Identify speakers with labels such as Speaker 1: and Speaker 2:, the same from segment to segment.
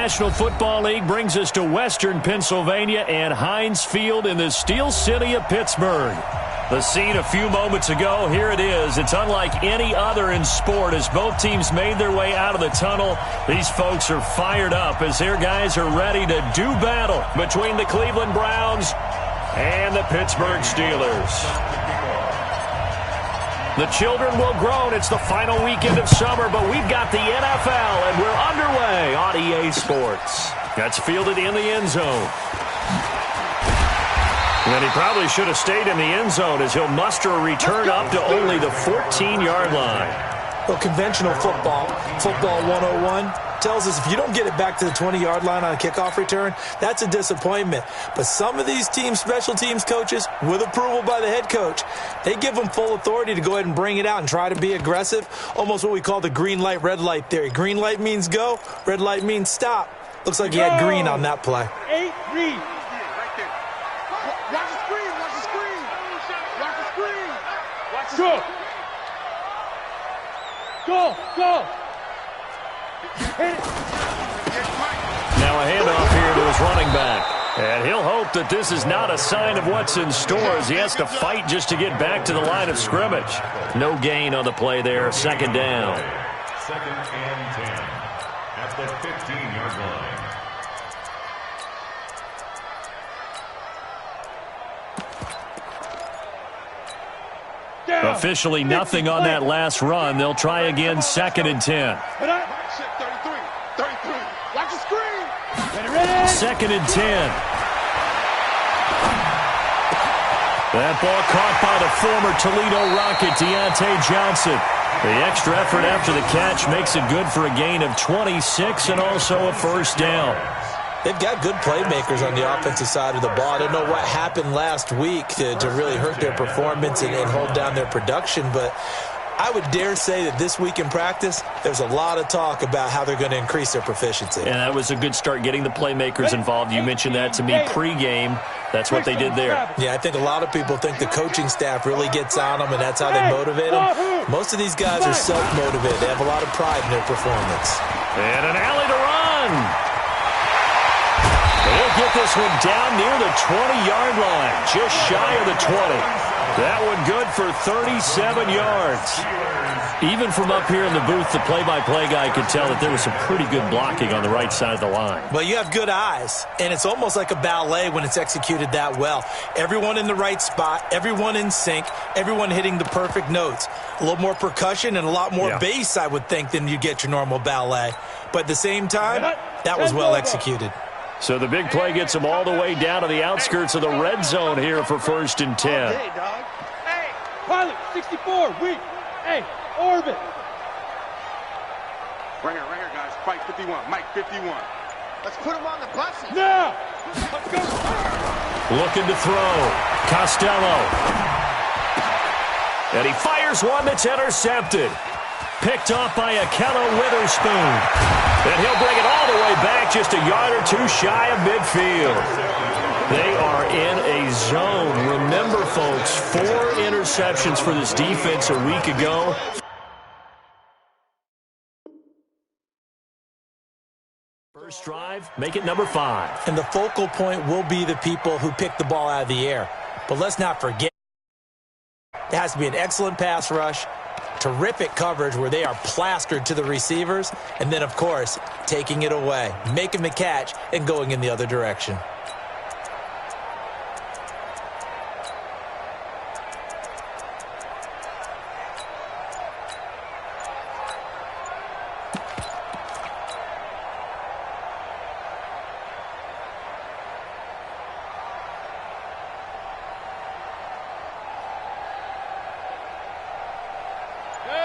Speaker 1: National Football League brings us to Western Pennsylvania and Heinz Field in the Steel City of Pittsburgh. The scene a few moments ago, here it is. It's unlike any other in sport as both teams made their way out of the tunnel. These folks are fired up as their guys are ready to do battle between the Cleveland Browns and the Pittsburgh Steelers. The children will groan. It's the final weekend of summer, but we've got the NFL, and we're underway on EA Sports. That's fielded in the end zone. And he probably should have stayed in the end zone as he'll muster a return up to only the 14-yard line.
Speaker 2: Well, conventional football 101, tells us if you don't get it back to the 20-yard line on a kickoff return, that's a disappointment. But some of these teams, special teams coaches, with approval by the head coach, they give them full authority to go ahead and bring it out and try to be aggressive, almost what we call the green light, red light theory. Green light means go, red light means stop. Looks like he had green on that play.
Speaker 3: 8, read. Go! Go!
Speaker 1: Now a handoff here to his running back. And he'll hope that this is not a sign of what's in store as he has to fight just to get back to the line of scrimmage. No gain on the play there, second down.
Speaker 4: Second and 10 at the 15-yard line.
Speaker 1: Officially nothing on that last run. They'll try again, second and 10. Second and 10. That ball caught by the former Toledo Rocket, Deontay Johnson. The extra effort after the catch makes it good for a gain of 26 and also a first down.
Speaker 2: They've got good playmakers on the offensive side of the ball. I don't know what happened last week to really hurt their performance and hold down their production, but I would dare say that this week in practice, there's a lot of talk about how they're going to increase their proficiency.
Speaker 1: And that was a good start getting the playmakers involved. You mentioned that to me pregame. That's what they did there.
Speaker 2: Yeah, I think a lot of people think the coaching staff really gets on them, and that's how they motivate them. Most of these guys are self-motivated. They have a lot of pride in their performance.
Speaker 1: And an alley to run. They'll get this one down near the 20-yard line, just shy of the 20. That one good for 37 yards. Even from up here in the booth, the play-by-play guy could tell that there was some pretty good blocking on the right side of the line.
Speaker 2: Well, you have good eyes, and it's almost like a ballet when it's executed that well. Everyone in the right spot, everyone in sync, everyone hitting the perfect notes. A little more percussion and a lot more bass, I would think, than you get your normal ballet. But at the same time, that was well executed.
Speaker 1: So the big play gets them all the way down to the outskirts of the red zone here for first and 10.
Speaker 3: Hey, dog. Hey, pilot, 64, weak. Hey, orbit.
Speaker 5: Right here, guys. Fight 51. Mike 51.
Speaker 6: Let's put him on the buses.
Speaker 3: Now. Let's go.
Speaker 1: Looking to throw. Costello. And he fires one that's intercepted. Picked off by Akello Witherspoon. And he'll bring it all the way back just a yard or two shy of midfield. They are in a zone. Remember, folks, 4 interceptions for this defense a week ago. First drive, make it number 5.
Speaker 2: And the focal point will be the people who pick the ball out of the air. But let's not forget, it has to be an excellent pass rush, terrific coverage where they are plastered to the receivers, and then, of course, taking it away, making the catch, and going in the other direction.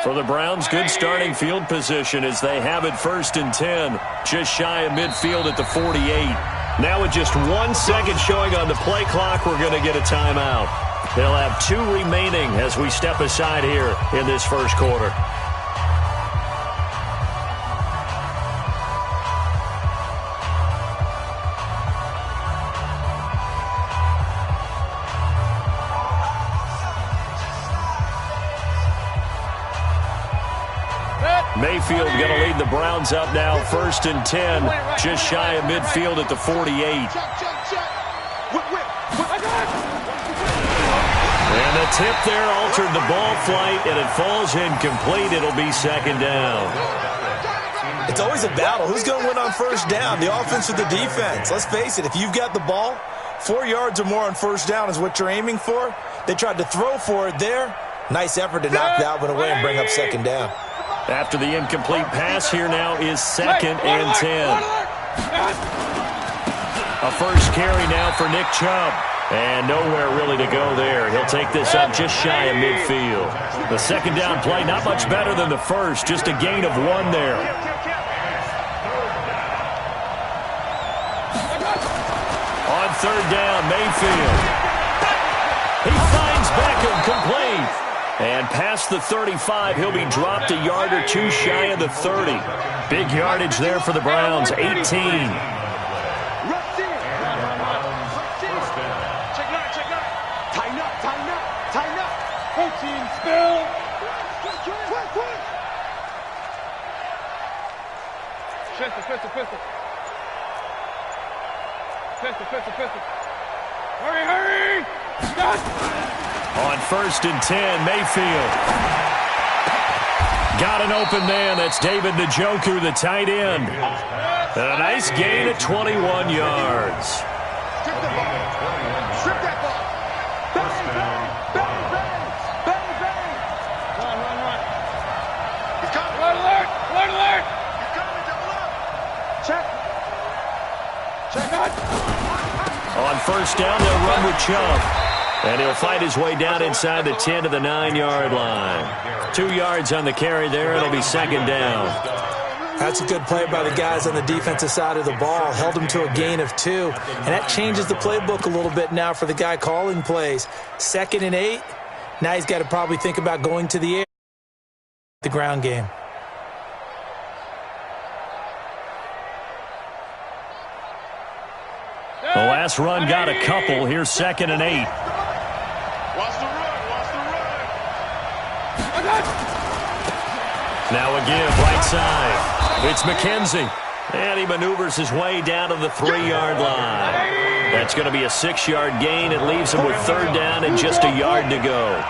Speaker 1: For the Browns, good starting field position as they have it first and 10. Just shy of midfield at the 48. Now with just 1 second showing on the play clock, we're going to get a timeout. They'll have 2 remaining as we step aside here in this first quarter. Mayfield going to lead the Browns up now, 1st and 10, just shy of midfield at the 48. And the tip there altered the ball flight, and it falls incomplete. It'll be 2nd down.
Speaker 2: It's always a battle. Who's going to win on 1st down, the offense or the defense? Let's face it, if you've got the ball, 4 yards or more on 1st down is what you're aiming for. They tried to throw for it there. Nice effort to knock that one away and bring up 2nd down.
Speaker 1: After the incomplete pass, here now is 2nd and 10. A first carry now for Nick Chubb. And nowhere really to go there. He'll take this up just shy of midfield. The 2nd down play, not much better than the first, just a gain of 1 there. On 3rd down, Mayfield. He finds Beckham complete. And past the 35, he'll be dropped a yard or 2 shy of the 30. Big yardage there for the Browns, 18.
Speaker 3: Pistol. Hurry!
Speaker 1: On 1st and 10, Mayfield. Got an open man. That's David Njoku, the tight end. And a nice gain at 21 yards.
Speaker 6: Strip the ball. Strip that ball. Bang!
Speaker 3: Run.
Speaker 6: He's coming.
Speaker 3: Alert!
Speaker 6: He's coming. Double up.
Speaker 3: Check out.
Speaker 1: On 1st down, they'll run with Chubb. And he'll fight his way down inside the 10 to the 9-yard line. 2 yards on the carry there. It'll be 2nd down.
Speaker 2: That's a good play by the guys on the defensive side of the ball. Held him to a gain of 2. And that changes the playbook a little bit now for the guy calling plays. 2nd and 8. Now he's got to probably think about going to the air. The ground game.
Speaker 1: The last run got a couple. Here's 2nd and 8.
Speaker 6: Watch the run.
Speaker 1: Now a give, right side. It's McKenzie. And he maneuvers his way down to the 3-yard line. That's going to be a 6-yard gain. It leaves him with 3rd down and just a yard to go.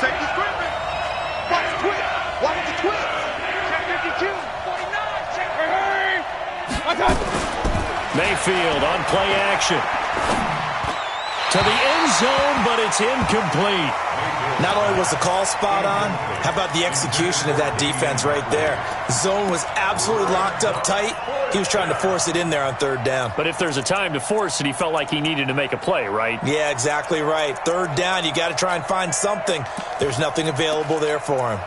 Speaker 6: Safety's gripping. Watch the twist. Check 52. 49.
Speaker 1: Mayfield on play action. To the end zone, but it's incomplete.
Speaker 2: Not only was the call spot on, how about the execution of that defense right there? The zone was absolutely locked up tight. He was trying to force it in there on 3rd down.
Speaker 1: But if there's a time to force it, he felt like he needed to make a play, right?
Speaker 2: Yeah, exactly right. 3rd down, you got to try and find something. There's nothing available there for him.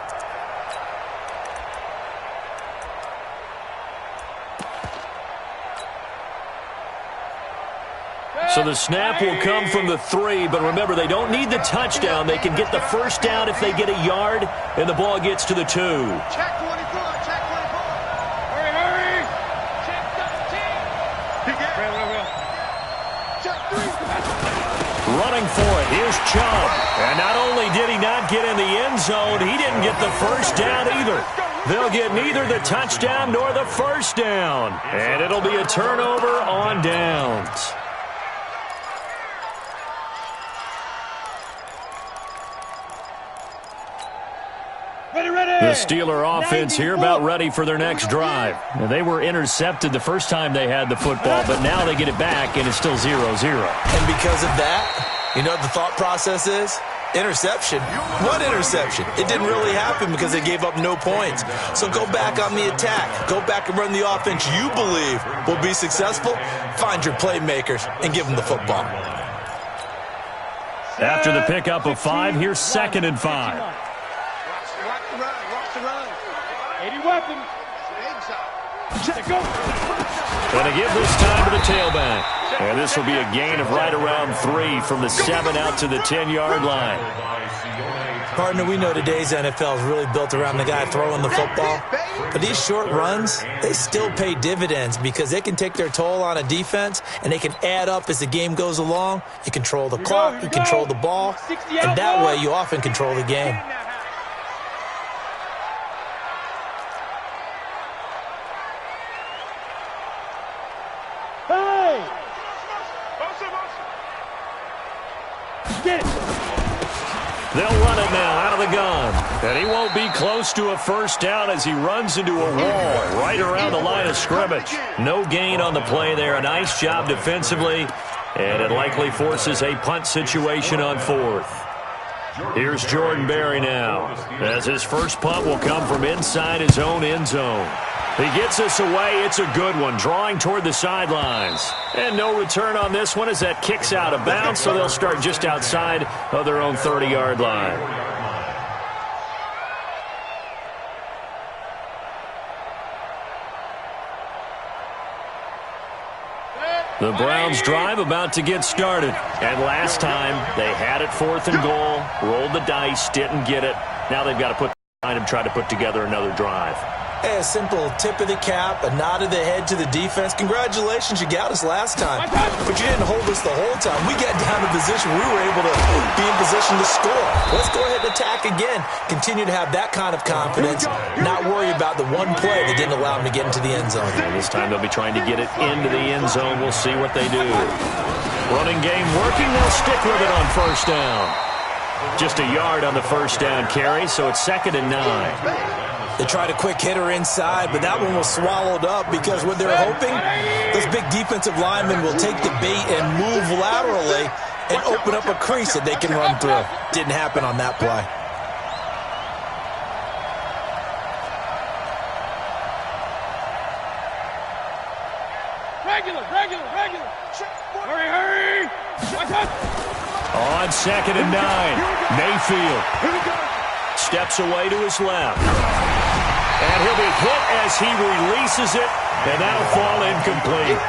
Speaker 1: So the snap will come from the 3, but remember, they don't need the touchdown. They can get the 1st down if they get a yard, and the ball gets to the 2.
Speaker 6: Check 24.
Speaker 3: Hurry! Check 17.
Speaker 6: He gets it. Check 3.
Speaker 1: Running for it, here's Chubb. And not only did he not get in the end zone, he didn't get the 1st down either. They'll get neither the touchdown nor the 1st down. And it'll be a turnover on downs. The Steeler offense here about ready for their next drive. Now, they were intercepted the first time they had the football, but now they get it back, and it's still 0-0.
Speaker 2: And because of that, you know what the thought process is? Interception. What interception? It didn't really happen because they gave up no points. So go back on the attack. Go back and run the offense you believe will be successful. Find your playmakers and give them the football.
Speaker 1: After the pickup of 5, here's 2nd and 5.
Speaker 6: Watch the run.
Speaker 3: 80 weapons.
Speaker 1: Going to give this time to the tailback. And this will be a gain of right around 3 from the 7 out to the 10-yard line.
Speaker 2: Partner, we know today's NFL is really built around the guy throwing the football. But these short runs, they still pay dividends because they can take their toll on a defense and they can add up as the game goes along. You control the clock, you control the ball, and that way you often control the game.
Speaker 3: Hey! Get it!
Speaker 1: They'll run it now out of the gun. And he won't be close to a first down as he runs into a wall right around the line of scrimmage. No gain on the play there. A nice job defensively. And it likely forces a punt situation on fourth. Here's Jordan Berry now, as his first punt will come from inside his own end zone. He gets this away. It's a good one, drawing toward the sidelines. And no return on this one as that kicks out of bounds, so they'll start just outside of their own 30-yard line. The Browns drive about to get started. And last time, they had it 4th and goal, rolled the dice, didn't get it. Now they've got to put behind him, try to put together another drive.
Speaker 2: Hey, a simple tip of the cap, a nod of the head to the defense. Congratulations, you got us last time. But you didn't hold us the whole time. We got down to position. We were able to be in position to score. Let's go ahead and attack again. Continue to have that kind of confidence. Not worry about the one play that didn't allow them to get into the end zone.
Speaker 1: And this time they'll be trying to get it into the end zone. We'll see what they do. Running game working. They'll stick with it on first down. Just a yard on the first down carry, so it's 2nd and 9.
Speaker 2: They tried a quick hitter inside, but that one was swallowed up because what they're hoping, those big defensive linemen will take the bait and move laterally and open up a crease that they can run through. Didn't happen on that play.
Speaker 3: Regular! Hurry!
Speaker 1: On 2nd and 9, Mayfield steps away to his left. And he'll be hit as he releases it, and that'll fall incomplete.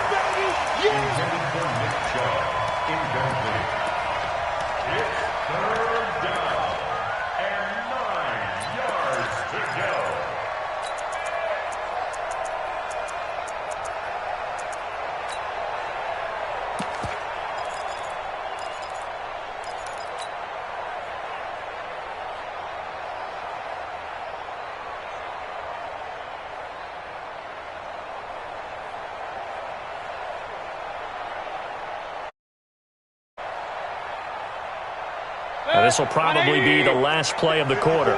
Speaker 1: And this will probably be the last play of the quarter.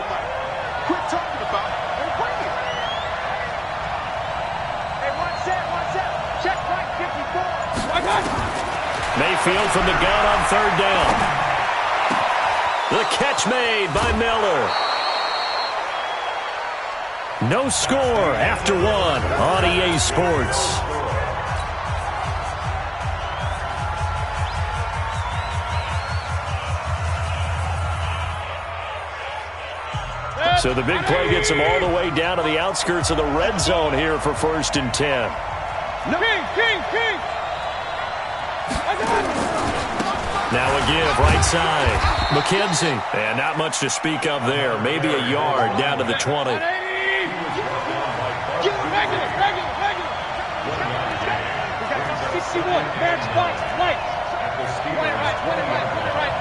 Speaker 6: Quit talking about it and bring it. Hey, one set. Check right 54.
Speaker 1: Mayfield from the gun on 3rd down. The catch made by Miller. No score after 1 on EA Sports. So the big play gets him all the way down to the outskirts of the red zone here for 1st and 10.
Speaker 3: King!
Speaker 1: Now a give, right side. McKenzie. And not much to speak of there. Maybe a yard down to the 20.
Speaker 3: Regular. We got 61. Match box, light. Point it right.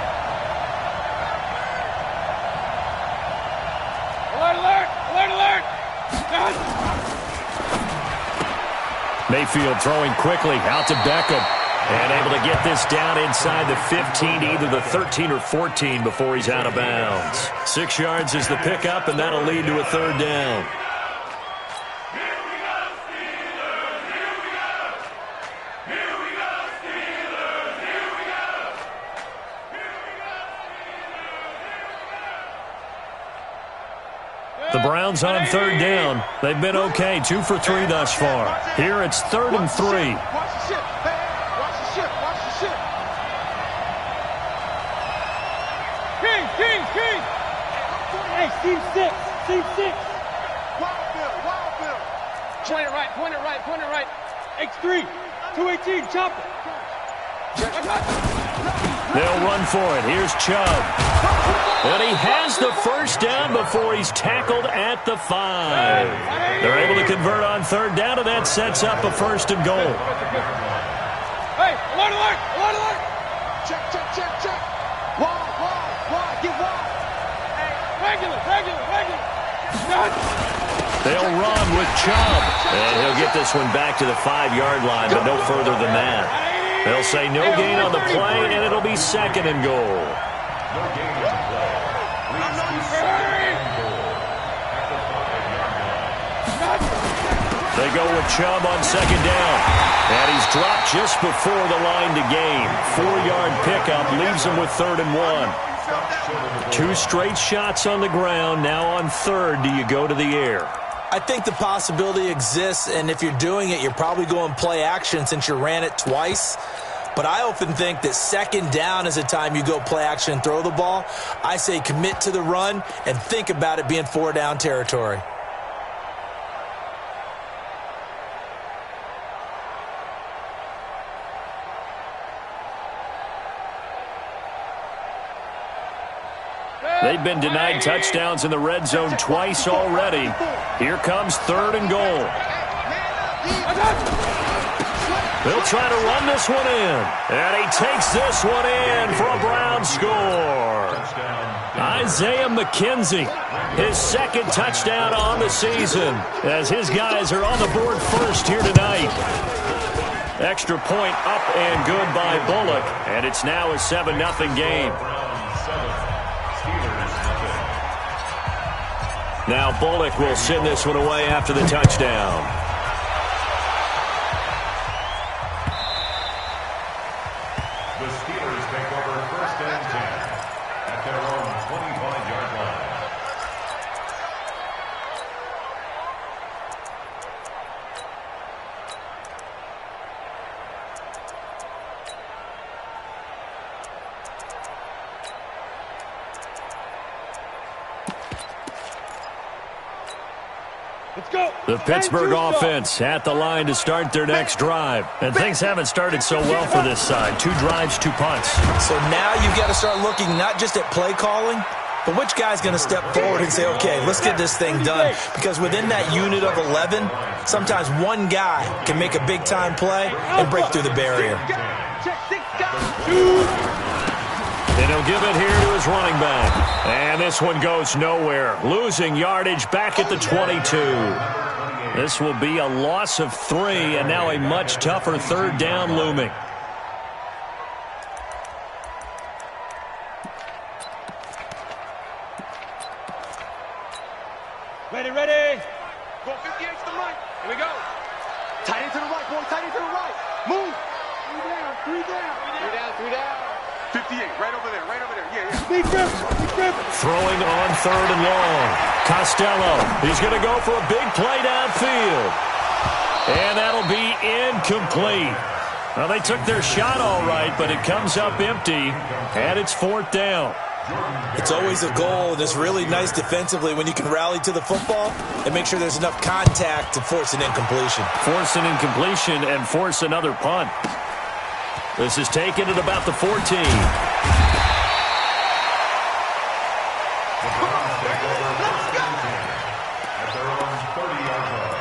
Speaker 3: Alert!
Speaker 1: Mayfield throwing quickly out to Beckham. And able to get this down inside the 15, either the 13 or 14 before he's out of bounds. 6 yards is the pickup, and that'll lead to a 3rd down. The Browns on 3rd down. They've been okay, 2 for 3 thus far. Here it's 3rd and 3.
Speaker 6: Watch the ship. Watch the ship.
Speaker 3: King! Hey, team 6.
Speaker 6: Wild Bill.
Speaker 3: Point it right. X3, 218, chopper.
Speaker 6: Check.
Speaker 1: They'll run for it. Here's Chubb. And he has the first down before he's tackled at the 5. They're able to convert on third down, and that sets up a 1st and goal.
Speaker 3: Hey, alert!
Speaker 6: Check. Wide. Get wide.
Speaker 3: Regular.
Speaker 1: They'll run with Chubb. And he'll get this one back to the 5-yard line, but no further than that. They'll say no gain on the play, and it'll be 2nd and goal.
Speaker 4: No gain on the play. Leads to 2nd and goal at the 5-yard line.
Speaker 1: They go with Chubb on 2nd down. And he's dropped just before the line to gain. 4-yard pickup leaves him with 3rd and 1. 2 straight shots on the ground. Now on 3rd, do you go to the air?
Speaker 2: I think the possibility exists, and if you're doing it, you're probably going play action since you ran it twice. But I often think that 2nd down is the time you go play action and throw the ball. I say commit to the run and think about it being 4-down territory.
Speaker 1: They've been denied touchdowns in the red zone twice already. Here comes 3rd and goal. They'll try to run this one in. And he takes this one in for a Brown score. Isaiah McKenzie, his 2nd touchdown on the season, as his guys are on the board first here tonight. Extra point up and good by Bullock. And it's now a 7-0 game. Now Bullock will send this one away after the touchdown.
Speaker 4: The Steelers take over 1st and 10 at their own 25-yard line.
Speaker 3: Let's go.
Speaker 1: The Pittsburgh offense at the line to start their next drive. And things haven't started so well for this side. 2 drives, 2 punts.
Speaker 2: So now you've got to start looking not just at play calling, but which guy's going to step forward and say, okay, let's get this thing done. Because within that unit of 11, sometimes one guy can make a big-time play and break through the barrier.
Speaker 1: And he'll give it here to his running back. And this one goes nowhere. Losing yardage back at the 22. This will be a loss of 3, and now a much tougher 3rd down looming.
Speaker 3: Ready.
Speaker 6: Go 58 to the right. Here we go. Tight end to the right, boy. Tight end to the right. Move. 3 down. 58, right over there. Yeah.
Speaker 1: Throwing on 3rd and long. Costello, he's going to go for a big play downfield. And that'll be incomplete. Well, they took their shot all right, but it comes up empty, and it's 4th down.
Speaker 2: It's always a goal, and it's really nice defensively when you can rally to the football and make sure there's enough contact to force an incompletion.
Speaker 1: Force an incompletion and force another punt. This is taken at about the 14.
Speaker 4: At their own 30-yard line.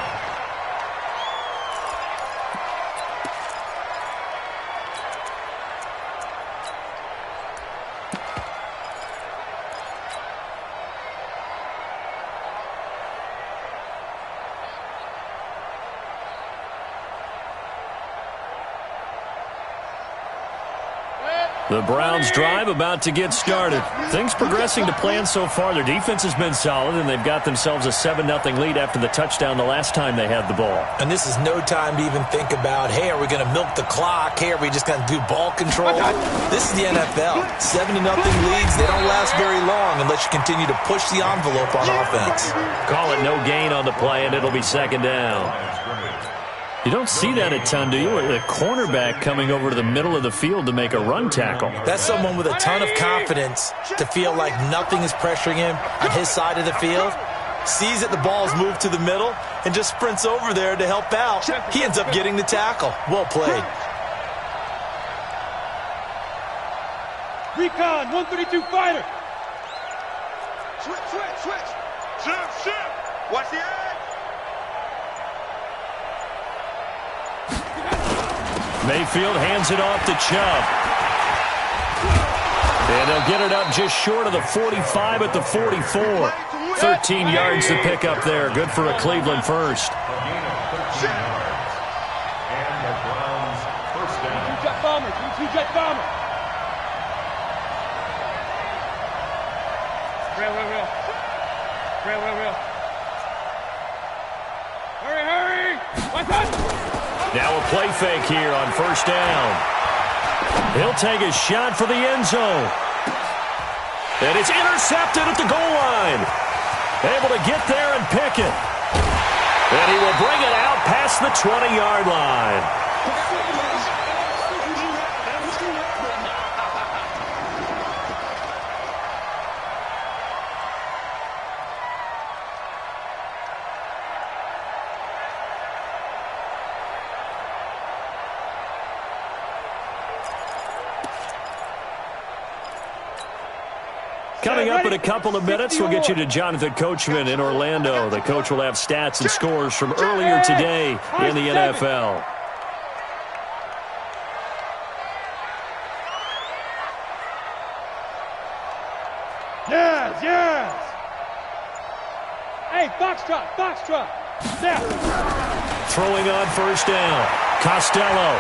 Speaker 1: The Browns drive about to get started. Things progressing to plan so far. Their defense has been solid, and they've got themselves a 7-0 lead after the touchdown the last time they had the ball.
Speaker 2: And this is no time to even think about, hey, are we going to milk the clock? Hey, are we just going to do ball control? This is the NFL. 7-0 leads, they don't last very long unless you continue to push the envelope on offense.
Speaker 1: Call it no gain on the play, and it'll be 2nd down. You don't see that a ton, do you? A cornerback coming over to the middle of the field to make a run tackle.
Speaker 2: That's someone with a ton of confidence to feel like nothing is pressuring him on his side of the field. Sees that the ball's moved to the middle and just sprints over there to help out. He ends up getting the tackle. Well played.
Speaker 3: Recon, 132 fighter.
Speaker 6: Switch. Shift. Watch the edge.
Speaker 1: Mayfield hands it off to Chubb. And they'll get it up just short of the 45 at the 44. 13 yards to pick up there. Good for a Cleveland first.
Speaker 3: Two-jet bomber. Rail. Hurry. What's up?
Speaker 1: Now a play fake here on first down. He'll take a shot for the end zone. And it's intercepted at the goal line. Able to get there and pick it. And he will bring it out past the 20-yard line. Coming up in a couple of minutes, we'll get you to Jonathan Coachman in Orlando. The coach will have stats and scores from earlier today in the NFL.
Speaker 3: Yes. Hey, Foxtrot. Snap.
Speaker 1: Throwing on first down. Costello.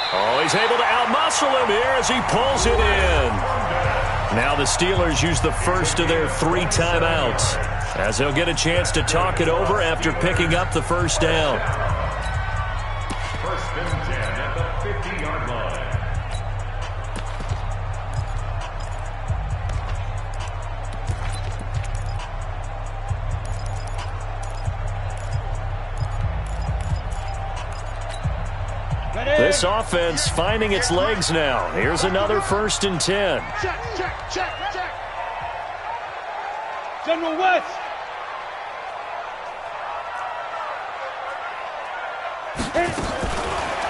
Speaker 1: Oh, he's able to outmuscle him here as he pulls it in. Now the Steelers use the first of their 3 timeouts as they'll get a chance to talk it over after picking up the first down.
Speaker 4: First and 10 at the 50-yard line.
Speaker 1: This offense finding its legs now. Here's another first and 10.
Speaker 3: Check. General West.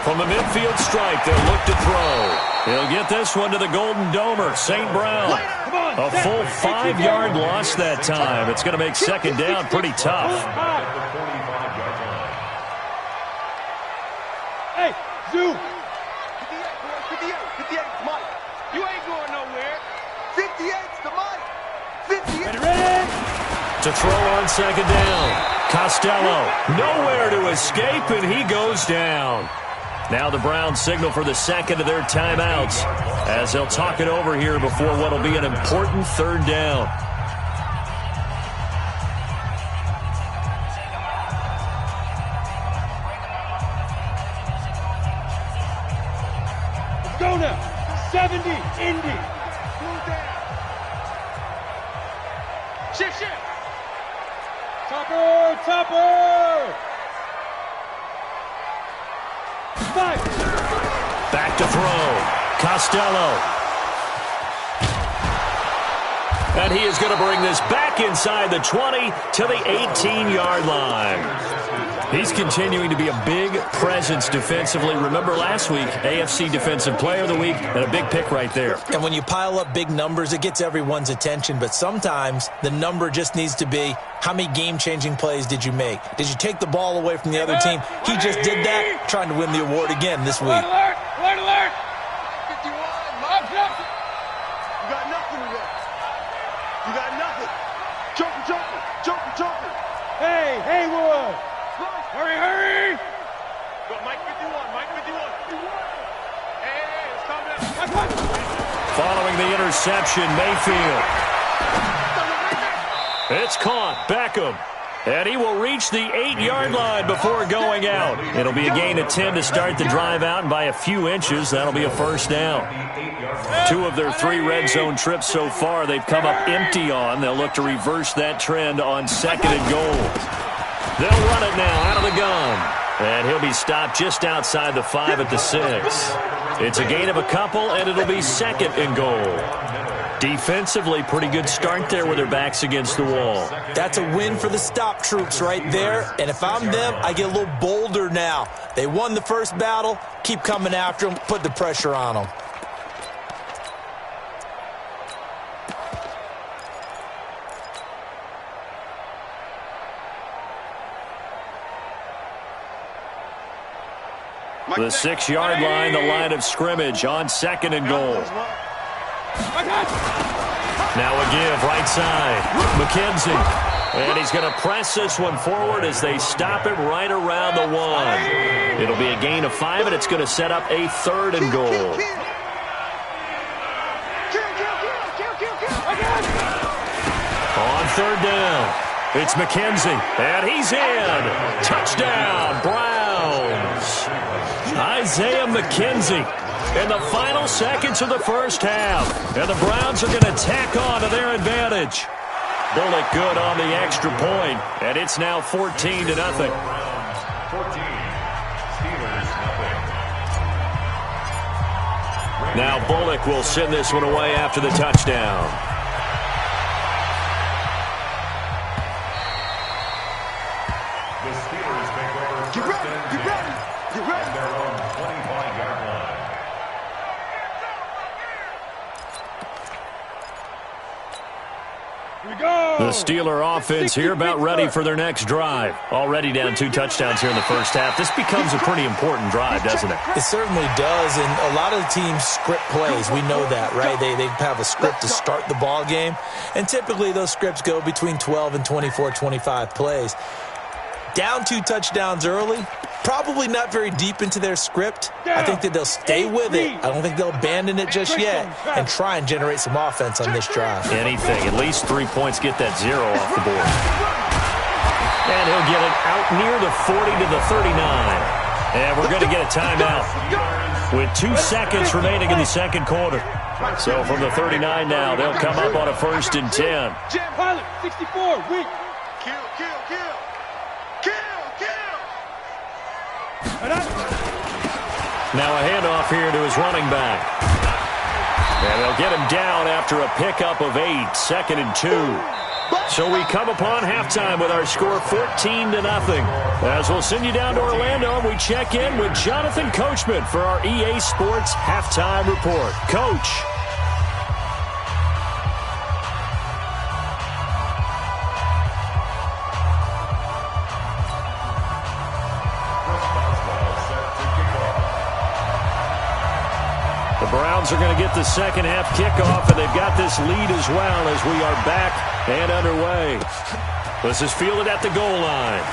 Speaker 1: From the midfield stripe, they'll look to throw. He'll get this one to the Golden Domer, St. Brown. A full 5-yard loss that time. It's going to make second down pretty tough.
Speaker 3: Hey, Zoo.
Speaker 6: 58, Mike. You ain't going nowhere. 58's the Mike. 58.
Speaker 3: Ready?
Speaker 1: To throw on second down. Costello, nowhere to escape, and he goes down. Now the Browns signal for the second of their timeouts as they'll talk it over here before what will be an important third down.
Speaker 3: Let's go now. 70, Indy.
Speaker 6: Shift.
Speaker 3: Topper. 5.
Speaker 1: Back to throw. Costello. And he is going to bring this back inside the 20 to the 18-yard line. He's continuing to be a big presence defensively. Remember last week, AFC Defensive Player of the Week, and a big pick right there.
Speaker 2: And when you pile up big numbers, it gets everyone's attention. But sometimes the number just needs to be, how many game-changing plays did you make? Did you take the ball away from the other team? He just did that, trying to win the award again this week.
Speaker 3: Alert!
Speaker 6: 51, Mike. You got nothing today. You got nothing. Joker.
Speaker 3: Hey, Haywood. Hurry.
Speaker 6: Go, Mike 51. Hey, it's coming down.
Speaker 1: Following the interception, Mayfield. It's caught. Beckham. And he will reach the 8-yard line before going out. It'll be a gain of 10 to start the drive out, and by a few inches, that'll be a first down. 2 of their 3 red zone trips so far, they've come up empty on. They'll look to reverse that trend on second and goal. They'll run it now out of the gun. And he'll be stopped just outside the 5 at the 6. It's a gain of a couple, and it'll be second and goal. Defensively, pretty good start there with their backs against the wall.
Speaker 2: That's a win for the stop troops right there. And if I'm them, I get a little bolder now. They won the first battle. Keep coming after them. Put the pressure on them.
Speaker 1: The 6-yard line, the line of scrimmage on 2nd and goal. Now a give, right side. McKenzie. And he's going to press this one forward as they stop it right around the 1. It'll be a gain of 5, and it's going to set up a 3rd and goal. On 3rd down, it's McKenzie, and he's in. Touchdown, Browns. Isaiah McKenzie in the final seconds of the first half. And the Browns are going to tack on to their advantage. Bullock good on the extra point, and it's now 14-0.
Speaker 4: 14, Steelers nothing.
Speaker 1: Now Bullock will send this one away after the touchdown.
Speaker 4: The Steelers take over first and 10 on their own 25-yard line.
Speaker 1: The Steeler offense here about ready for their next drive. Already down 2 touchdowns here in the first half. This becomes a pretty important drive, doesn't it?
Speaker 2: It certainly does, and a lot of the teams script plays. We know that, right? They have a script to start the ball game, and typically those scripts go between 12 and 24, 25 plays. Down 2 touchdowns early, probably not very deep into their script. I think that they'll stay with it. I don't think they'll abandon it just yet and try and generate some offense on this drive.
Speaker 1: Anything. At least 3 points, get that 0 off the board. And he'll get it out near the 40 to the 39. And we're going to get a timeout with 2 seconds remaining in the second quarter. So from the 39 now, they'll come up on a 1st and 10.
Speaker 3: Pilot, 64, weak.
Speaker 6: Kill.
Speaker 1: Now a handoff here to his running back. And they'll get him down after a pickup of 8, 2nd and 2. So we come upon halftime with our score 14-0. As we'll send you down to Orlando, and we check in with Jonathan Coachman for our EA Sports Halftime Report. Coach. The Browns are going to get the second half kickoff, and they've got this lead as well as we are back and underway. This is fielded at the goal line.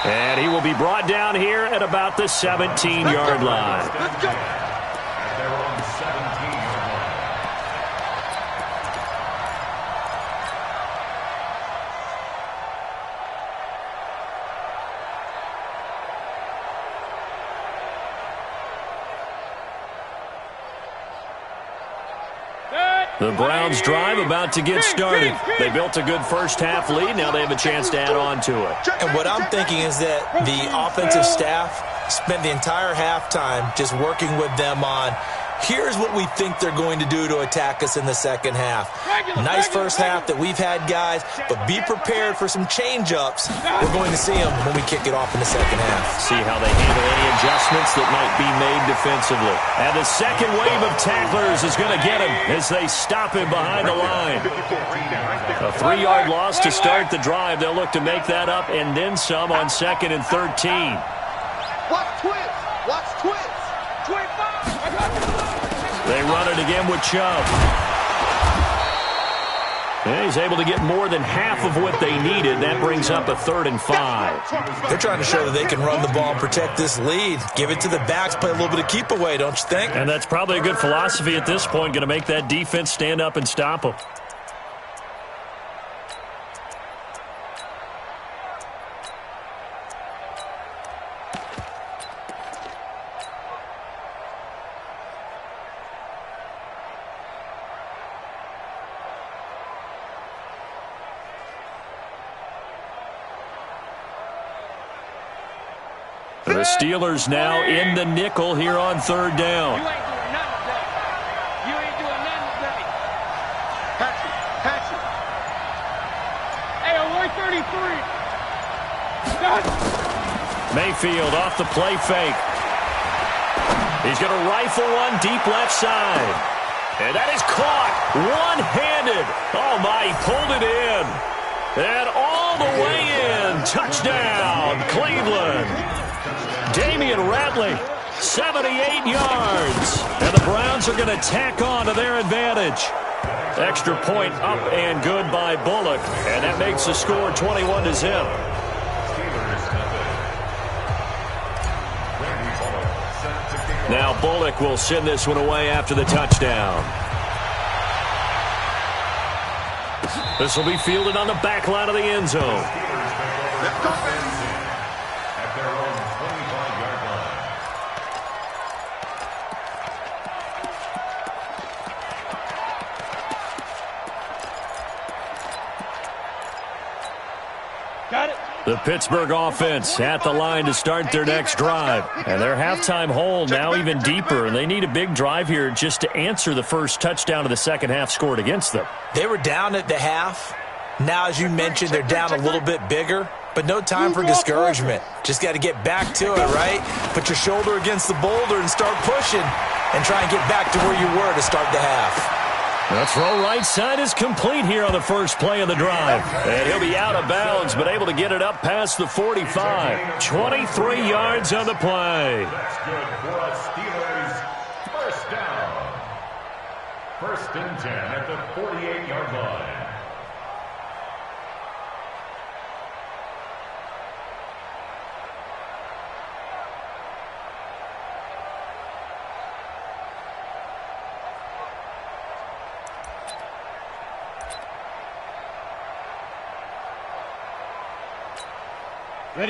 Speaker 1: And he will be brought down here at about the 17-yard line.
Speaker 6: Let's go.
Speaker 4: At their own 17-yard line.
Speaker 1: The Browns drive about to get started. They built a good first half lead. Now they have a chance to add on to it.
Speaker 2: And what I'm thinking is that the offensive staff spent the entire halftime just working with them on, here's what we think they're going to do to attack us in the second half. Nice first half that we've had, guys, but be prepared for some change-ups. We're going to see them when we kick it off in the second half.
Speaker 1: See how they handle any adjustments that might be made defensively. And the second wave of tacklers is going to get him as they stop him behind the line. A 3-yard loss to start the drive. They'll look to make that up and then some on 2nd and 13.
Speaker 6: Watch twins. Watch twins. 25.
Speaker 1: They run it again with Chubb. And he's able to get more than half of what they needed. That brings up a 3rd and 5.
Speaker 2: They're trying to show that they can run the ball and protect this lead. Give it to the backs, play a little bit of keep away, don't you think?
Speaker 1: And that's probably a good philosophy at this point, going to make that defense stand up and stop them. The Steelers now in the nickel here on 3rd down.
Speaker 3: You ain't doing nothing today. You ain't doing nothing today.
Speaker 6: Patch it.
Speaker 3: Hey, away 33.
Speaker 1: Mayfield off the play fake. He's going to rifle one deep left side. And that is caught one-handed. Oh, my, he pulled it in. And all the way in. Touchdown, Cleveland. Damian Ratley, 78 yards. And the Browns are going to tack on to their advantage. Extra point up and good by Bullock. And that makes the score 21-0. Now Bullock will send this one away after the touchdown. This will be fielded on the back line of the end zone.
Speaker 4: Let's go, at their own 25-yard line.
Speaker 3: Got it.
Speaker 1: The Pittsburgh offense at the line to start their next drive. And their halftime hole now even deeper, and they need a big drive here just to answer the first touchdown of the second half scored against them.
Speaker 2: They were down at the half. Now, as you mentioned, they're down a little bit bigger, but no time for discouragement. Just got to get back to it, right? Put your shoulder against the boulder and start pushing and try and get back to where you were to start the half.
Speaker 1: The throw right side is complete here on the first play of the drive. And he'll be out of bounds, but able to get it up past the 45. 23 yards on the play.
Speaker 4: That's good for us, Steelers. First down. First and 10 at the 48-yard line.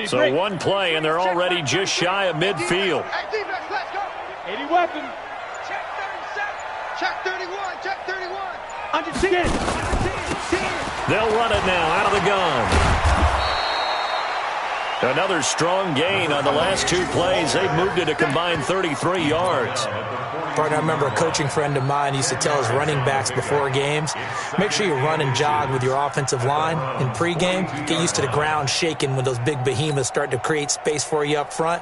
Speaker 1: So one play, and they're already just shy of midfield.
Speaker 6: Hey, defense, let's go.
Speaker 3: 80 weapon.
Speaker 6: Check 37. Check 31. Check 31.
Speaker 3: Under 10.
Speaker 1: They'll run it now out of the gun. Another strong gain on the last two plays. They've moved it a combined 33 yards.
Speaker 2: Partner, I remember a coaching friend of mine used to tell his running backs before games, make sure you run and jog with your offensive line in pregame. Get used to the ground shaking when those big behemoths start to create space for you up front.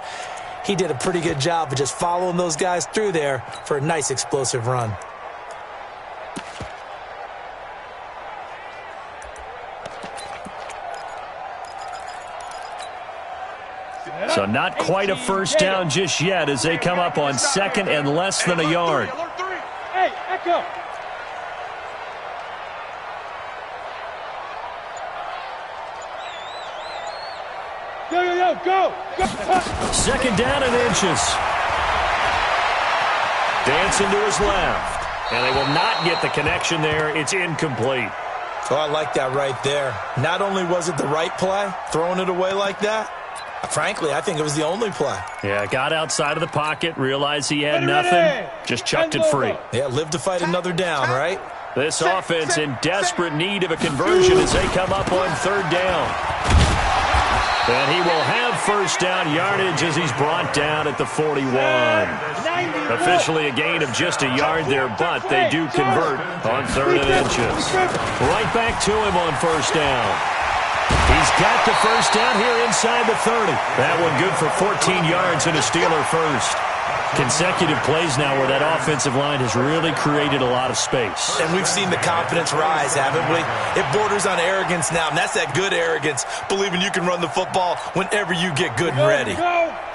Speaker 2: He did a pretty good job of just following those guys through there for a nice explosive run.
Speaker 1: So not quite a first down just yet as they come up on second and less than a yard.
Speaker 3: Hey, Echo. Go.
Speaker 1: Second down and inches. Dancing to his left. And they will not get the connection there. It's incomplete.
Speaker 2: Oh, I like that right there. Not only was it the right play, throwing it away like that, frankly, I think it was the only play.
Speaker 1: Yeah, got outside of the pocket, realized he had nothing, just chucked it free.
Speaker 2: Yeah, live to fight another down, right?
Speaker 1: This offense in desperate need of a conversion as they come up on third down. And he will have first down yardage as he's brought down at the 41. Officially a gain of just a yard there, but they do convert on third and inches. Right back to him on first down. He's got the first down here inside the 30. That one good for 14 yards and a Steeler first. Consecutive plays now where that offensive line has really created a lot of space.
Speaker 2: And we've seen the confidence rise, haven't we? It borders on arrogance now, and that's that good arrogance, believing you can run the football whenever you get good and ready.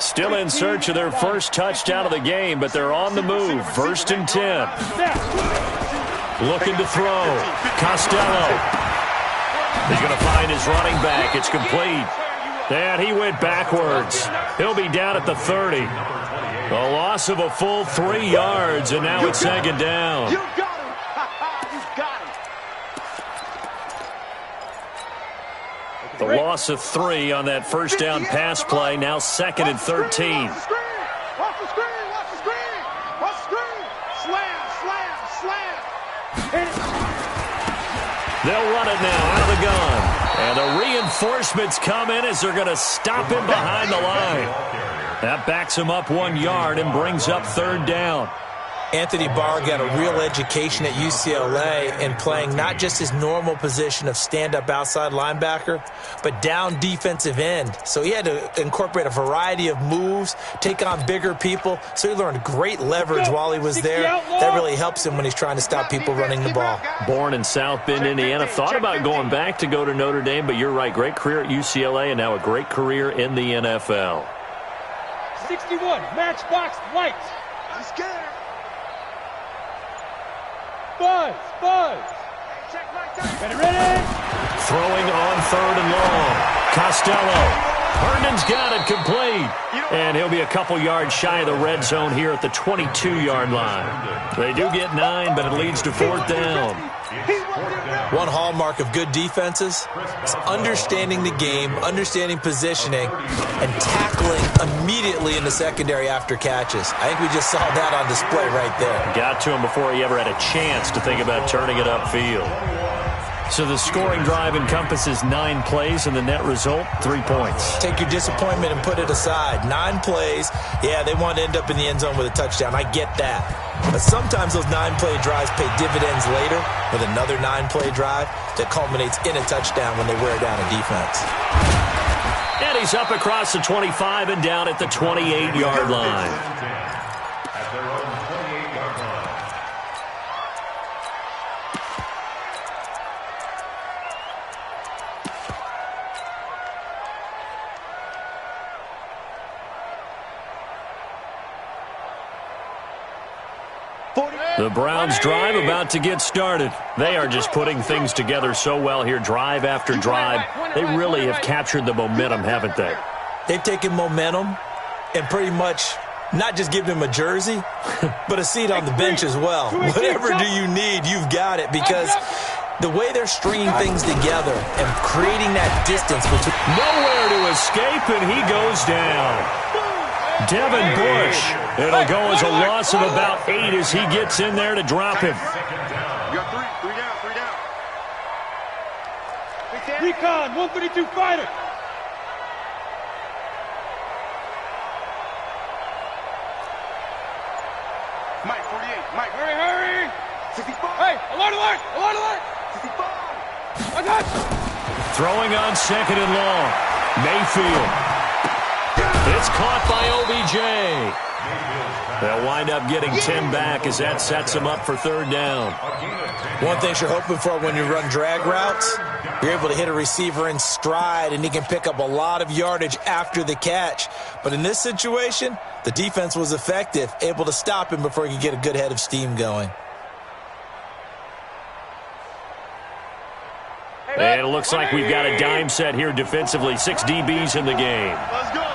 Speaker 1: Still in search of their first touchdown of the game, but they're on the move. First and 10. Looking to throw. Costello. He's going to find his running back. It's complete. And he went backwards. He'll be down at the 30. A loss of a full 3 yards, and now it's second down.
Speaker 6: You got him. You got him.
Speaker 1: The loss of 3 on that first down pass play. Now second and 13.
Speaker 6: Watch the screen. Watch the screen. Watch the screen. Watch the screen. Slam.
Speaker 3: Hit it.
Speaker 1: They'll run it now out of the gun. And the reinforcements come in as they're going to stop him behind the line. That backs him up 1 yard and brings up third down.
Speaker 2: Anthony Barr got a real education at UCLA in playing not just his normal position of stand-up outside linebacker, but down defensive end. So he had to incorporate a variety of moves, take on bigger people. So he learned great leverage while he was there. That really helps him when he's trying to stop people running the ball.
Speaker 1: Born in South Bend, Indiana. Thought about going back to go to Notre Dame, but you're right. Great career at UCLA and now a great career in the NFL.
Speaker 3: 61, matchbox lights.
Speaker 6: I'm scared.
Speaker 3: Buzz.
Speaker 6: Check right there.
Speaker 3: Ready?
Speaker 1: Throwing on 3rd and long. Costello. Herndon's got it complete. And he'll be a couple yards shy of the red zone here at the 22-yard line. They do get 9, but it leads to 4th down.
Speaker 2: One hallmark of good defenses is understanding the game, understanding positioning, and tackling immediately in the secondary after catches. I think we just saw that on display right there.
Speaker 1: Got to him before he ever had a chance to think about turning it upfield. So the scoring drive encompasses 9 plays, and the net result, 3 points.
Speaker 2: Take your disappointment and put it aside. 9 plays, yeah, they want to end up in the end zone with a touchdown. I get that. But sometimes those 9-play drives pay dividends later with another 9-play drive that culminates in a touchdown when they wear down a defense.
Speaker 1: And he's up across the 25 and down at the 28-yard line.
Speaker 4: At their own 28-yard line.
Speaker 1: The Browns' drive about to get started. They are just putting things together so well here, drive after drive. They really have captured the momentum, haven't they?
Speaker 2: They've taken momentum and pretty much not just given him a jersey, but a seat on the bench as well. Whatever do you need, you've got it, because the way they're stringing things together and creating that distance between...
Speaker 1: Nowhere to escape, and he goes down. Devin Bush. It'll go as a loss of about 8 as he gets in there to drop him.
Speaker 5: You got 3 down.
Speaker 3: Recon, 132 fighter.
Speaker 5: Mike, 48. Mike,
Speaker 3: Hurry.
Speaker 5: 65.
Speaker 3: Hey, alert.
Speaker 5: 65.
Speaker 3: I got.
Speaker 1: Throwing on 2nd and long. Mayfield. It's caught by OBJ. They'll wind up getting 10 back as that sets them up for 3rd down.
Speaker 2: One thing you're hoping for when you run drag routes, you're able to hit a receiver in stride, and he can pick up a lot of yardage after the catch. But in this situation, the defense was effective, able to stop him before he could get a good head of steam going.
Speaker 1: And it looks like we've got a dime set here defensively. 6 DBs in the game.
Speaker 6: Let's go.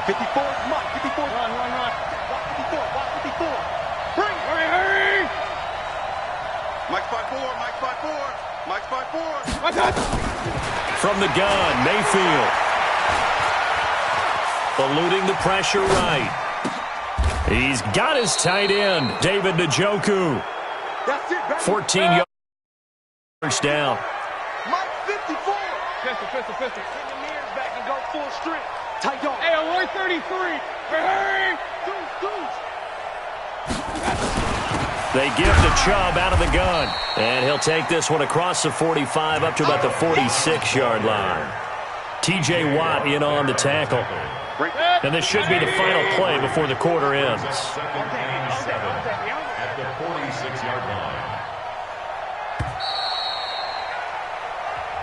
Speaker 6: 54, Mike, 54. Run. Watch 54. Bring it.
Speaker 3: Hurry.
Speaker 5: Mike's 5'4". Mike's 5'4".
Speaker 3: I got.
Speaker 1: From the gun, Mayfield. Eluding the pressure right. He's got his tight end, David Njoku.
Speaker 6: That's it, baby.
Speaker 1: 14 yards down.
Speaker 6: Mike, 54.
Speaker 3: Pistol.
Speaker 6: Bring the mirrors back and go full strength. Tight on.
Speaker 3: Hey, alert 33. Hurry.
Speaker 6: Deuce.
Speaker 1: They give to Chubb out of the gun. And he'll take this one across the 45 up to about the 46-yard line. T.J. Watt in on the tackle. And this should be the final play before the quarter ends.
Speaker 4: At the 46-yard line.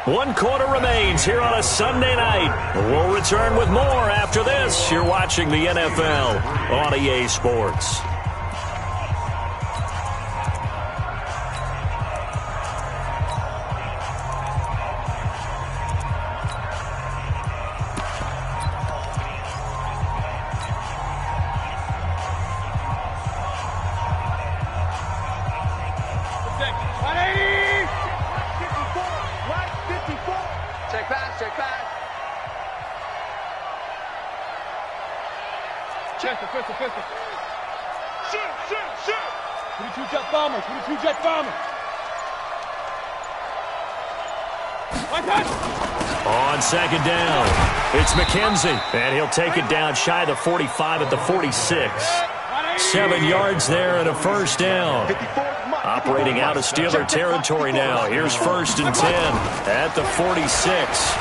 Speaker 1: 1 quarter remains here on a Sunday night. We'll return with more after this. You're watching the NFL on EA Sports.
Speaker 6: Check pass.
Speaker 3: Pistol.
Speaker 6: Shoot.
Speaker 3: 22 jet bombers. I got.
Speaker 1: On 2nd down, it's McKenzie, and he'll take it down shy of the 45 at the 46. 7 yards there and a 1st down. Operating out of Steeler territory now. Here's 1st and 10 at the 46.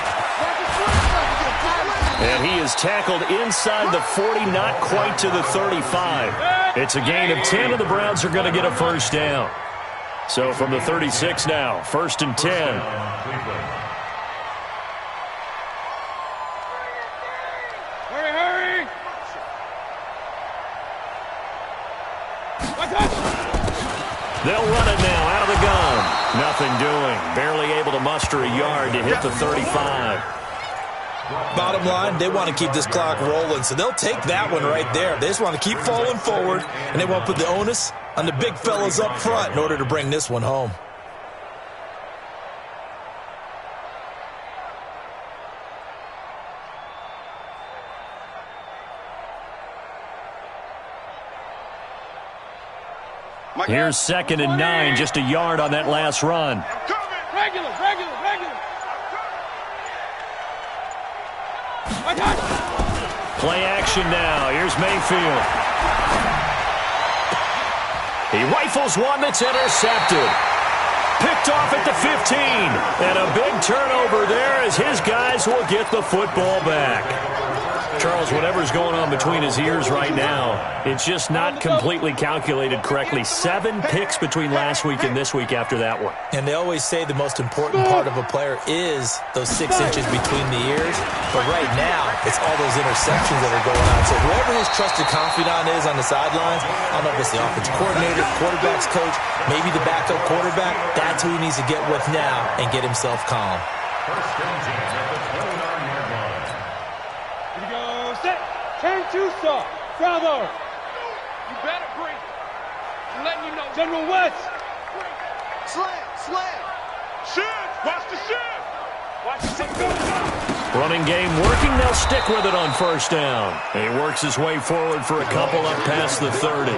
Speaker 1: And he is tackled inside the 40, not quite to the 35. It's a gain of 10, and the Browns are going to get a 1st down. So from the 36 now, 1st and 10. doing. Barely able to muster a yard to hit the 35.
Speaker 2: Bottom line, they want to keep this clock rolling, so they'll take that one right there. They just want to keep falling forward, and they want to put the onus on the big fellas up front in order to bring this one home.
Speaker 1: Here's 2nd and 9, just a yard on that last run.
Speaker 3: Regular.
Speaker 1: Play action now. Here's Mayfield. He rifles one that's intercepted. Picked off at the 15. And a big turnover there as his guys will get the football back. Charles, whatever's going on between his ears right now, it's just not completely calculated correctly. 7 picks between last week and this week after that one.
Speaker 2: And they always say the most important part of a player is those 6 inches between the ears. But right now, it's all those interceptions that are going on. So whoever his trusted confidant is on the sidelines, I don't know if it's the offensive coordinator, quarterback's coach, maybe the backup quarterback, that's who he needs to get with now and get himself calm.
Speaker 4: First and 10 at the 29-yard line.
Speaker 3: Here we go. Set. Turn to stop. Bravo.
Speaker 6: You better breathe. I'm letting you know.
Speaker 3: General West.
Speaker 6: Slam. Shift. Watch the shift. Watch the shift.
Speaker 1: Running game working. They'll stick with it on first down. He works his way forward for a couple up past the 30.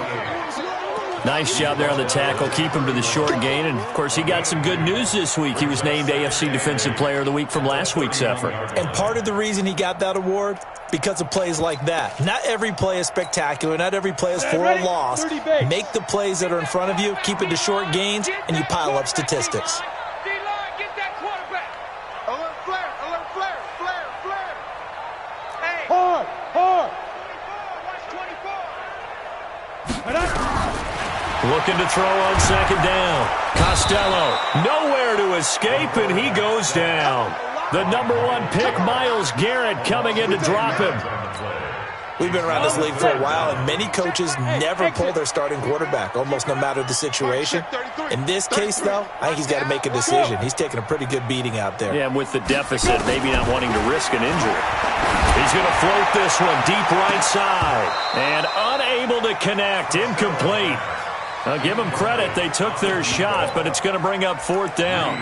Speaker 1: Nice job there on the tackle. Keep him to the short gain. And, of course, he got some good news this week. He was named AFC Defensive Player of the Week from last week's effort.
Speaker 2: And part of the reason he got that award, because of plays like that. Not every play is spectacular. Not every play is for a loss. Make the plays that are in front of you, keep it to short gains, and you pile up statistics.
Speaker 6: D-line, get that quarterback. Alert flare. Hey.
Speaker 3: Hard.
Speaker 6: 24. Watch 24.
Speaker 1: Looking to throw on second down. Costello, nowhere to escape, and he goes down. The number 1 pick, Myles Garrett, coming in to drop him.
Speaker 2: We've been around this league for a while, and many coaches never pull their starting quarterback, almost no matter the situation. In this case, though, I think he's got to make a decision. He's taking a pretty good beating out there.
Speaker 1: Yeah, and with the deficit, maybe not wanting to risk an injury. He's going to float this one deep right side. And unable to connect, incomplete. I'll give them credit. They took their shot, but it's going to bring up 4th down.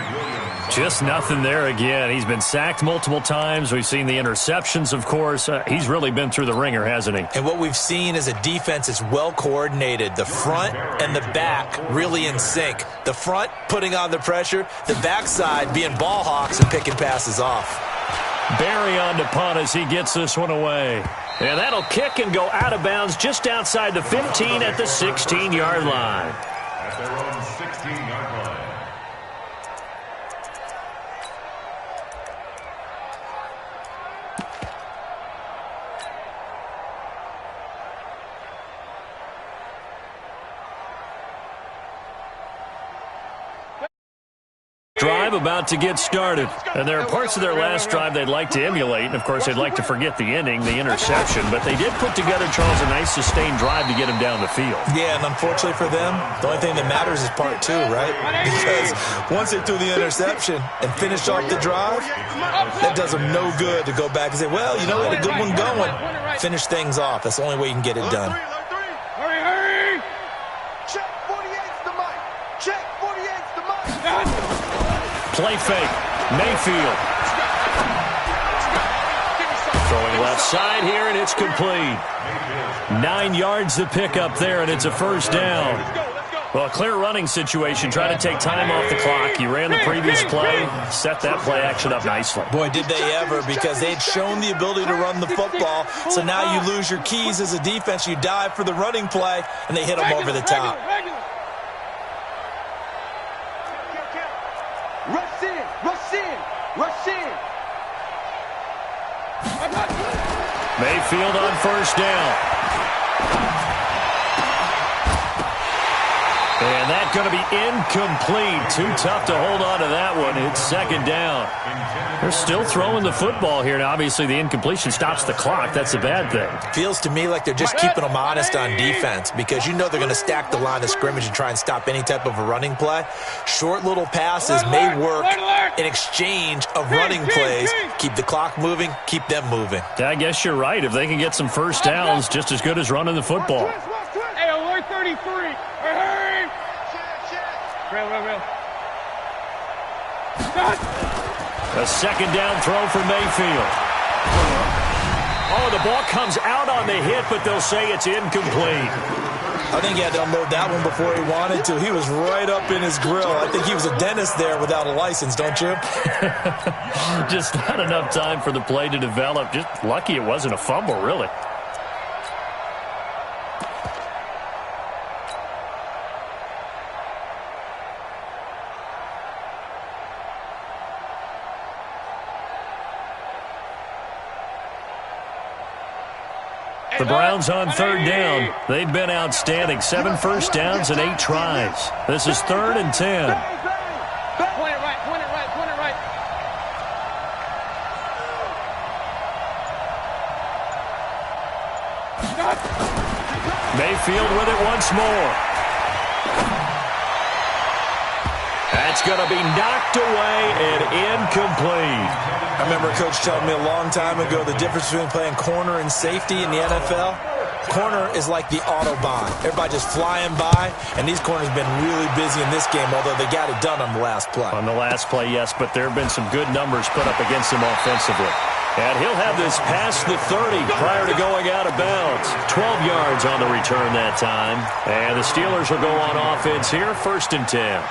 Speaker 1: Just nothing there again. He's been sacked multiple times. We've seen the interceptions, of course. He's really been through the ringer, hasn't he?
Speaker 2: And what we've seen is a defense that's well coordinated. The front and the back really in sync. The front putting on the pressure, the backside being ball hawks and picking passes off.
Speaker 1: Barry on to punt as he gets this one away. And that'll kick and go out of bounds just outside the 15 at the 16-yard line.
Speaker 4: At their own 16-yard line.
Speaker 1: Drive about to get started. And there are parts of their last drive they'd like to emulate. And, of course, they'd like to forget the ending, the interception. But they did put together, Charles, a nice sustained drive to get him down the field.
Speaker 2: Yeah, and unfortunately for them, the only thing that matters is part 2, right? Because once they threw the interception and finished off the drive, that does them no good to go back and say, well, you know, we had a good one going. Finish things off. That's the only way you can get it done.
Speaker 3: Hurry.
Speaker 6: Check 48's the mic. Check 48's the mic.
Speaker 1: Play fake. Mayfield. Throwing left side here, and it's complete. 9 yards to pick up there, and it's a first down. Well, a clear running situation. Trying to take time off the clock. You ran the previous play, set that play action up nicely.
Speaker 2: Boy, did they ever, because they had shown the ability to run the football. So now you lose your keys as a defense. You dive for the running play, and they hit them over the top.
Speaker 6: Rush in.
Speaker 1: Mayfield on first down. And that's going to be incomplete. Too tough to hold on to that one. It's second down. They're still throwing the football here. Now, obviously, the incompletion stops the clock. That's a bad thing.
Speaker 2: Feels to me like they're just keeping them honest on defense because you know they're going to stack the line of scrimmage and try and stop any type of a running play. Short little passes may work in exchange of running plays. Keep the clock moving, keep them moving.
Speaker 1: Yeah, I guess you're right. If they can get some first downs, just as good as running the football.
Speaker 3: Hey, alert 33. Hey! Rail.
Speaker 1: A second down throw for Mayfield. Oh, the ball comes out on the hit, but they'll say it's incomplete.
Speaker 2: I think he had to unload that one before he wanted to. He was right up in his grill. I think he was a dentist there without a license, don't you?
Speaker 1: Just not enough time for the play to develop. Just lucky it wasn't a fumble, really. The Browns on third down. They've been outstanding. 7 first downs and 8 tries. This is 3rd and 10.
Speaker 3: Point it right.
Speaker 1: Mayfield with it once more. That's going to be knocked away and incomplete.
Speaker 2: I remember a coach telling me a long time ago the difference between playing corner and safety in the NFL. Corner is like the Autobahn. Everybody just flying by, and these corners have been really busy in this game, although they got it done on the last play.
Speaker 1: On the last play, yes, but there have been some good numbers put up against him offensively. And he'll have this past the 30 prior to going out of bounds. 12 yards on the return that time. And the Steelers will go on offense here, 1st and 10.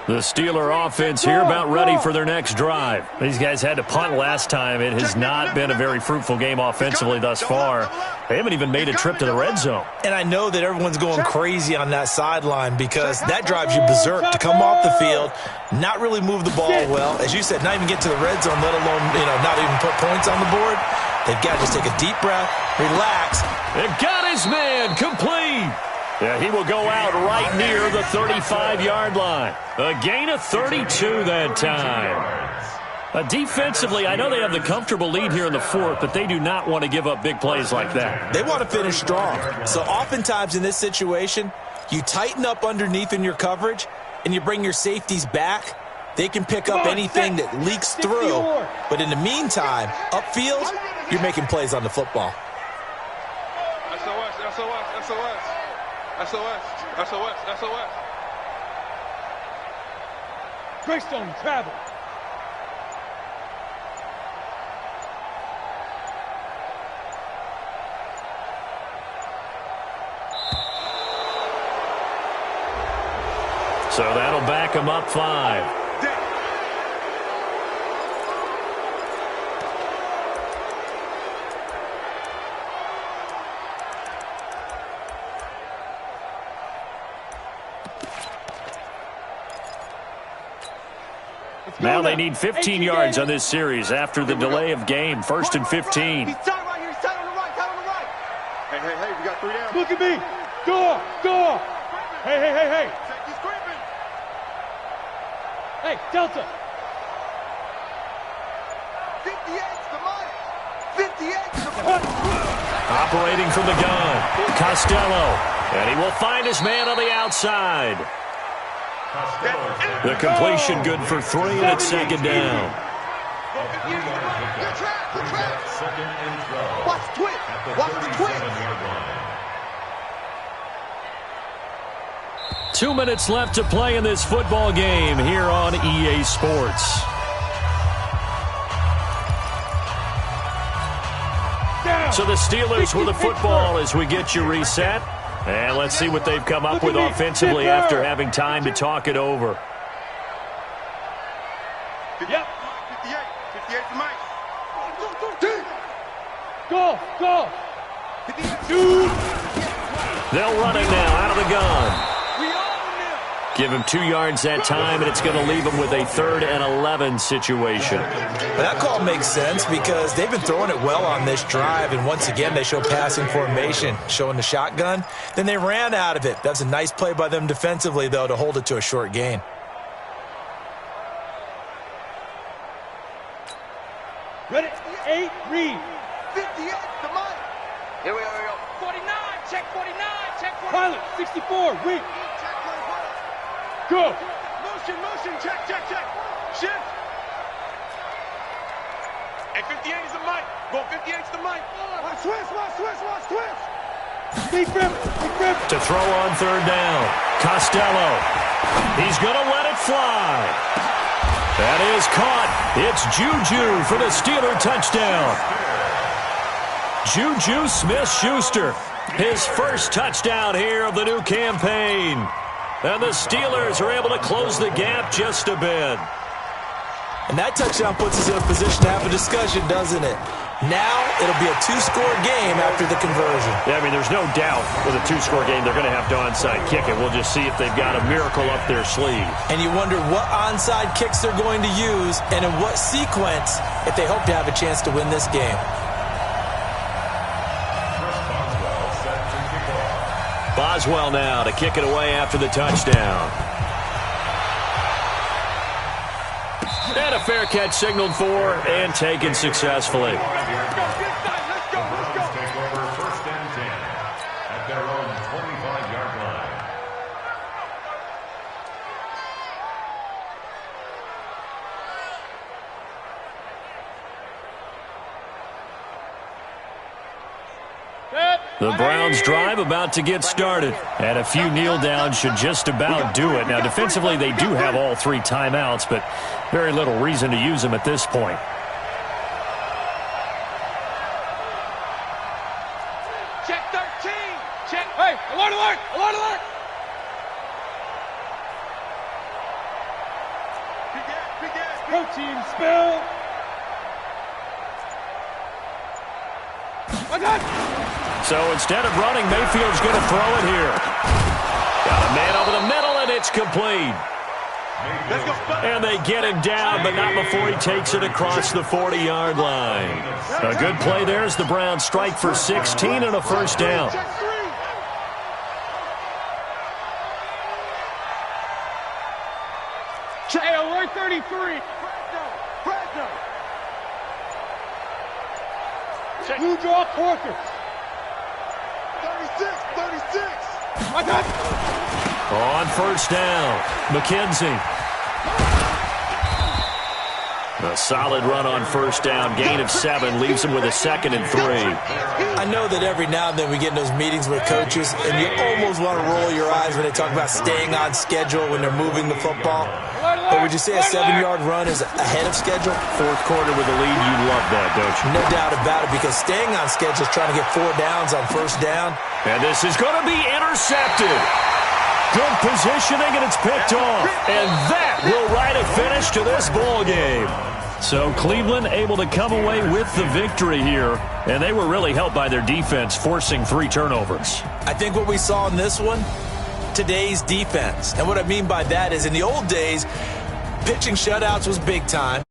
Speaker 1: The Steeler offense here about ready for their next drive. These guys had to punt last time. It has not been a very fruitful game offensively thus far. They haven't even made a trip to the red zone.
Speaker 2: And I know that everyone's going crazy on that sideline because that drives you berserk to come off the field, not really move the ball well. As you said, not even get to the red zone, let alone, not even put points on the board. They've got to just take a deep breath, relax.
Speaker 1: They've got his man complete. Yeah, he will go out right near the 35-yard line. A gain of 32 that time. Defensively, I know they have the comfortable lead here in the 4th, but they do not want to give up big plays like that.
Speaker 2: They want to finish strong. So oftentimes in this situation, you tighten up underneath in your coverage, and you bring your safeties back. They can pick up anything that leaks through. But in the meantime, upfield, you're making plays on the football.
Speaker 6: SOS.
Speaker 3: Greystone travel.
Speaker 1: So that'll back him up 5. Now they need 15 yards on this series after the delay of game. 1st and 15.
Speaker 6: He's tight right here. He's tight on the right. Hey, we got 3 down.
Speaker 3: Look at me. Go. Hey. Hey, Delta.
Speaker 6: 58's the money. 58's the money.
Speaker 1: Operating from the gun, Costello. And he will find his man on the outside. The completion good for 3, and it's 2nd down.
Speaker 6: Watch the twist.
Speaker 1: 2 minutes left to play in this football game here on EA Sports. So the Steelers with the football as we get you reset. And let's see what they've come up with offensively after having time to talk it over.
Speaker 3: Yep.
Speaker 6: 58 for Mike.
Speaker 3: Go.
Speaker 1: They'll run it now out of the gun. Give him 2 yards that time, and it's going to leave him with a 3rd and 11 situation.
Speaker 2: But that call makes sense because they've been throwing it well on this drive, and once again they show passing formation, showing the shotgun. Then they ran out of it. That's a nice play by them defensively, though, to hold it to a short gain.
Speaker 3: Ready? 8, read.
Speaker 6: 58, the mic. Here we go.
Speaker 3: 49, check 49, check 49. Pilot, 64, read. Go.
Speaker 6: Motion, check. Shift. And 58 is the mic. Go 58 is the mic. Watch twist.
Speaker 3: Big grip.
Speaker 1: To throw on 3rd down. Costello. He's going to let it fly. That is caught. It's Juju for the Steeler touchdown. Juju Smith-Schuster. His first touchdown here of the new campaign. And the Steelers are able to close the gap just a bit.
Speaker 2: And that touchdown puts us in a position to have a discussion, doesn't it? Now it'll be a 2-score game after the conversion.
Speaker 1: Yeah, I mean, there's no doubt with a 2-score game they're going to have to onside kick it. We'll just see if they've got a miracle up their sleeve.
Speaker 2: And you wonder what onside kicks they're going to use and in what sequence if they hope to have a chance to win this game.
Speaker 1: Boswell now to kick it away after the touchdown. And a fair catch signaled for and taken successfully.
Speaker 4: Take over 1st and 10 at their own 25-yard line.
Speaker 1: The Browns drive about to get started. And a few kneel downs should just about do it. Now, defensively, they do have all 3 timeouts, but very little reason to use them at this point.
Speaker 6: Check 13. Check.
Speaker 3: Hey, alert.
Speaker 6: Big gas.
Speaker 3: Protein spill.
Speaker 1: So instead of running, Mayfield's going to throw it here. Got a man over the middle, and it's complete. And they get him down, but not before he takes it across the 40-yard line. A good play there as the Browns strike for 16 and a 1st down.
Speaker 3: Hey, alert 33. Blue draw quarters.
Speaker 6: 36.
Speaker 1: On 1st down, McKenzie. A solid run on 1st down, gain of 7, leaves him with a 2nd and 3.
Speaker 2: I know that every now and then we get in those meetings with coaches, and you almost want to roll your eyes when they talk about staying on schedule when they're moving the football. But would you say a 7-yard run is ahead of schedule?
Speaker 1: 4th quarter with a lead, you love that, don't you?
Speaker 2: No doubt about it, because staying on schedule is trying to get 4 downs on 1st down.
Speaker 1: And this is going to be intercepted. Good positioning, and it's picked off. And that will write a finish to this ball game. So Cleveland able to come away with the victory here, and they were really helped by their defense, forcing 3 turnovers.
Speaker 2: I think what we saw in this one, today's defense. And what I mean by that is in the old days, pitching shutouts was big time.